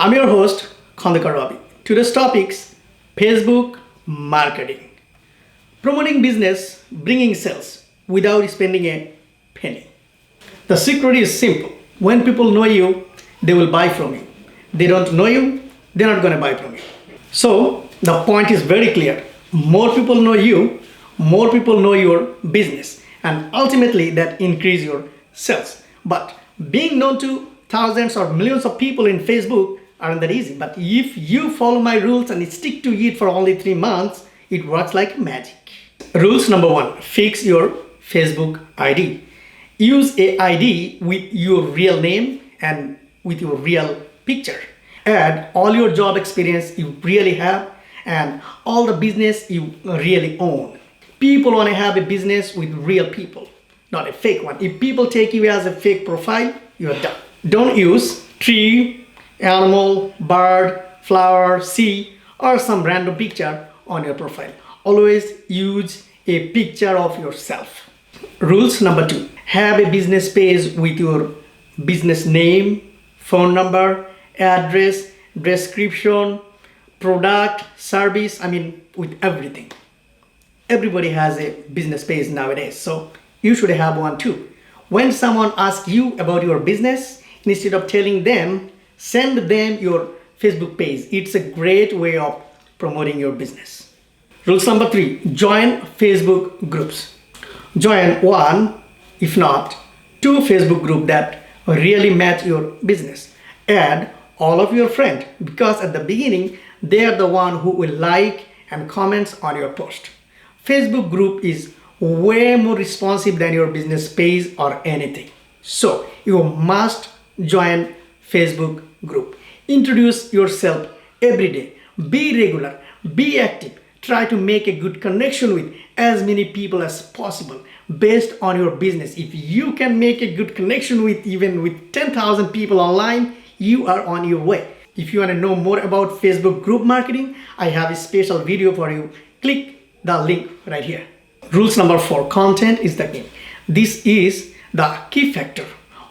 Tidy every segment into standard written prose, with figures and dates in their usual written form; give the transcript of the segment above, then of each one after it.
I'm your host, Khandokar Robi. Today's topics, Facebook marketing. Promoting business, bringing sales without spending a penny. The secret is simple. When people know you, they will buy from you. They don't know you, they're not going to buy from you. So the point is very clear. More people know you, more people know your business, and ultimately that increase your sales. But being known to thousands or millions of people in Facebook aren't that easy. But if you follow my rules and stick to it for only 3 months, it works like magic. Rules number 1, fix your Facebook ID. Use a ID with your real name and with your real picture. Add all your job experience you really have and all the business you really own. People want to have a business with real people, not a fake one. If people take you as a fake profile, you're done. Don't use tree, animal, bird, flower, sea, or some random picture on your profile. Always use a picture of yourself. Rules number 2, have a business page with your business name, phone number, address, description, product, service, with everything. Everybody has a business page nowadays, so you should have one too. When someone asks you about your business, instead of telling them, send them your Facebook page. It's a great way of promoting your business. Rules number 3, join Facebook groups. Join 1, if not 2 Facebook groups that really match your business. Add all of your friends because at the beginning, they are the one who will like and comments on your post. Facebook group is way more responsive than your business page or anything. So you must join Facebook group. Introduce yourself every day. Be regular, be active. Try to make a good connection with as many people as possible based on your business. If you can make a good connection with even with 10,000 people online, you are on your way. If you want to know more about Facebook group marketing, I have a special video for you. Click the link right here. Rules number 4, content is the king. This is the key factor.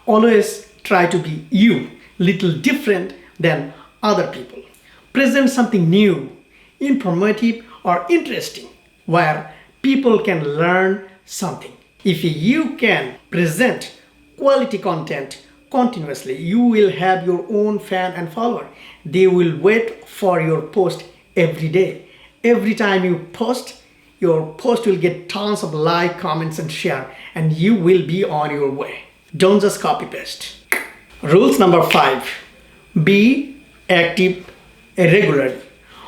Always try to be you, little different than other people. Present something new, informative or interesting where people can learn something. If you can present quality content continuously, you will have your own fan and follower. They will wait for your post every day. Every time you post, your post will get tons of like, comments and share, and you will be on your way. Don't just copy paste. Rules number 5, be active regularly.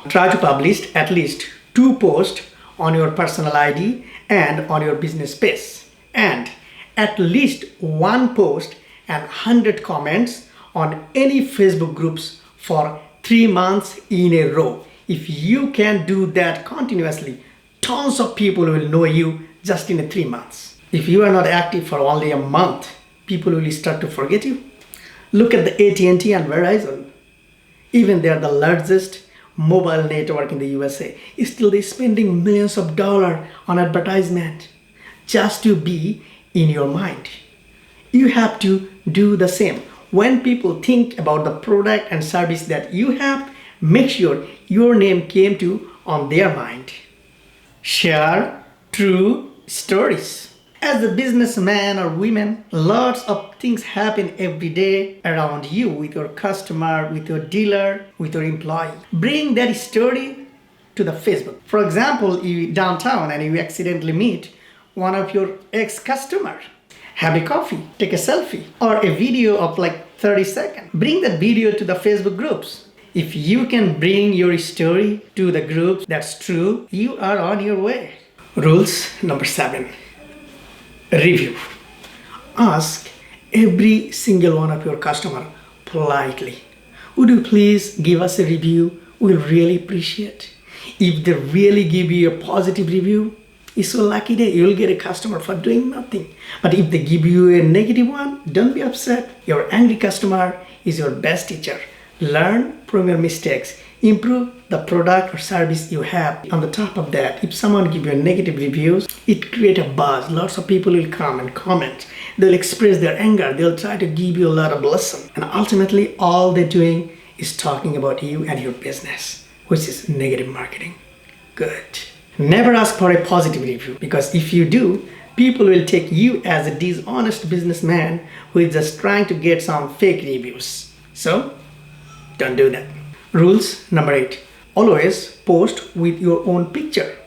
Try to publish at least 2 posts on your personal ID and on your business page, and at least 1 post and 100 comments on any Facebook groups for 3 months in a row. If you can do that continuously, tons of people will know you just in 3 months. If you are not active for only a month, people will start to forget you. Look at the AT&T and Verizon. Even they are the largest mobile network in the USA. Still they're spending millions of dollars on advertisement just to be in your mind. You have to do the same. When people think about the product and service that you have, make sure your name came to on their mind. Share true stories. As a businessman or woman, lots of things happen every day around you with your customer, with your dealer, with your employee. Bring that story to the Facebook. For example, you downtown and you accidentally meet one of your ex-customer. Have a coffee, take a selfie, or a video of like 30 seconds. Bring that video to the Facebook groups. If you can bring your story to the groups, that's true, you are on your way. Rules number 7, review. Ask every single one of your customer politely, would you please give us a review? We'll really appreciate. If they really give you a positive review, it's a lucky day. You'll get a customer for doing nothing. But if they give you a negative one, don't be upset. Your angry customer is your best teacher. Learn from your mistakes. Improve the product or service you have. On the top of that, if someone gives you a negative reviews, it creates a buzz. Lots of people will come and comment. They'll express their anger. They'll try to give you a lot of lesson. And ultimately, all they're doing is talking about you and your business, which is negative marketing. Good. Never ask for a positive review, because if you do, people will take you as a dishonest businessman who is just trying to get some fake reviews. So, don't do that. Rules number 8. Always post with your own picture.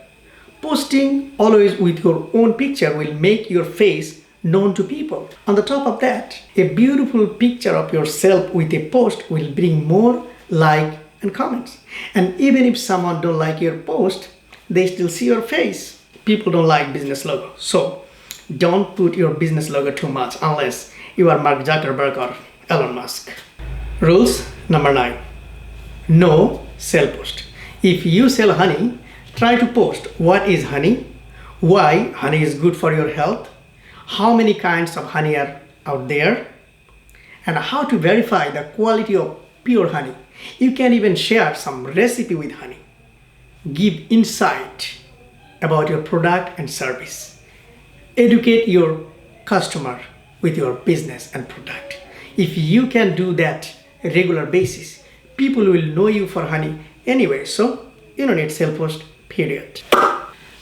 Posting always with your own picture will make your face known to people. On the top of that, a beautiful picture of yourself with a post will bring more like and comments. And even if someone don't like your post, they still see your face. People don't like business logo. So don't put your business logo too much unless you are Mark Zuckerberg or Elon Musk. Rules number 9. No sell post. If you sell honey, try to post what is honey, why honey is good for your health, how many kinds of honey are out there, and how to verify the quality of pure honey. You can even share some recipe with honey. Give insight about your product and service. Educate your customer with your business and product. If you can do that on a regular basis, people will know you for honey anyway, so you don't need sell post, period.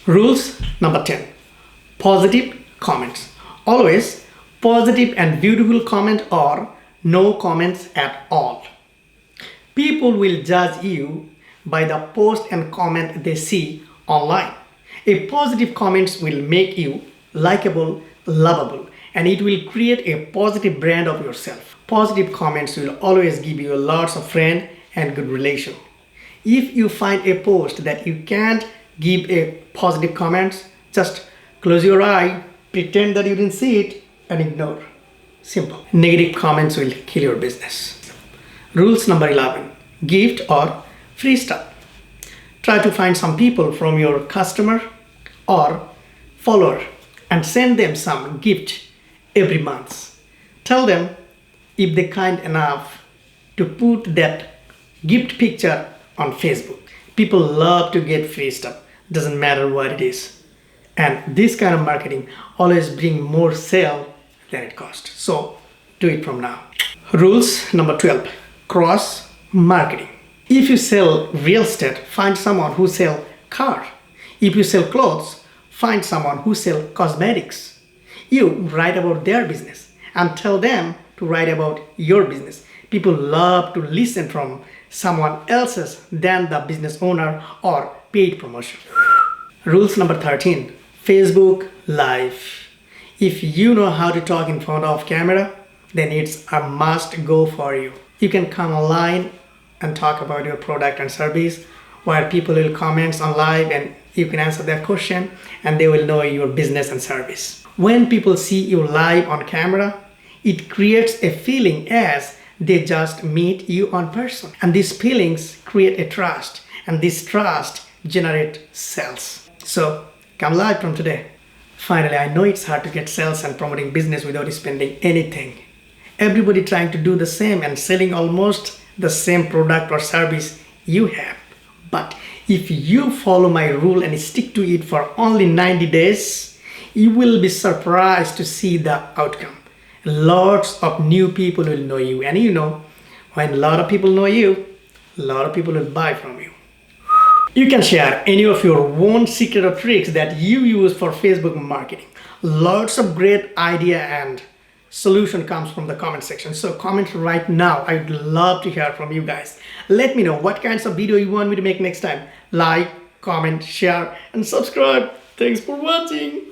Rules number 10. Positive comments. Always positive and beautiful comment or no comments at all. People will judge you by the post and comment they see online. A positive comments will make you likable, lovable, and it will create a positive brand of yourself. Positive comments will always give you lots of friends and good relation. If you find a post that you can't give a positive comments, just close your eye, pretend that you didn't see it, and ignore. Simple. Negative comments will kill your business. Rules number 11. Gift or free stuff. Try to find some people from your customer or follower and send them some gift every month. Tell them if they're kind enough to put that gift picture on Facebook. People love to get free stuff. Doesn't matter what it is. And this kind of marketing always bring more sale than it costs. So do it from now. Rules number 12. Cross marketing. If you sell real estate, find someone who sell car. If you sell clothes, find someone who sell cosmetics. You write about their business and tell them to write about your business. People love to listen from someone else's than the business owner or paid promotion. Rules number 13. Facebook Live. If you know how to talk in front of camera, then it's a must go for you. You can come online and talk about your product and service where people will comment on live and you can answer their question and they will know your business and service. When people see you live on camera, it creates a feeling as they just meet you on person. And these feelings create a trust, and this trust generates sales. So come live from today. Finally, I know it's hard to get sales and promoting business without spending anything. Everybody trying to do the same and selling almost the same product or service you have. But if you follow my rule and stick to it for only 90 days, you will be surprised to see the outcome. Lots of new people will know you, and you know, when a lot of people know you, a lot of people will buy from you. You can share any of your own secret or tricks that you use for Facebook marketing. Lots of great idea and solution comes from the comment section. So comment right now. I'd love to hear from you guys. Let me know what kinds of video you want me to make next time. Like, comment, share, and subscribe. Thanks for watching.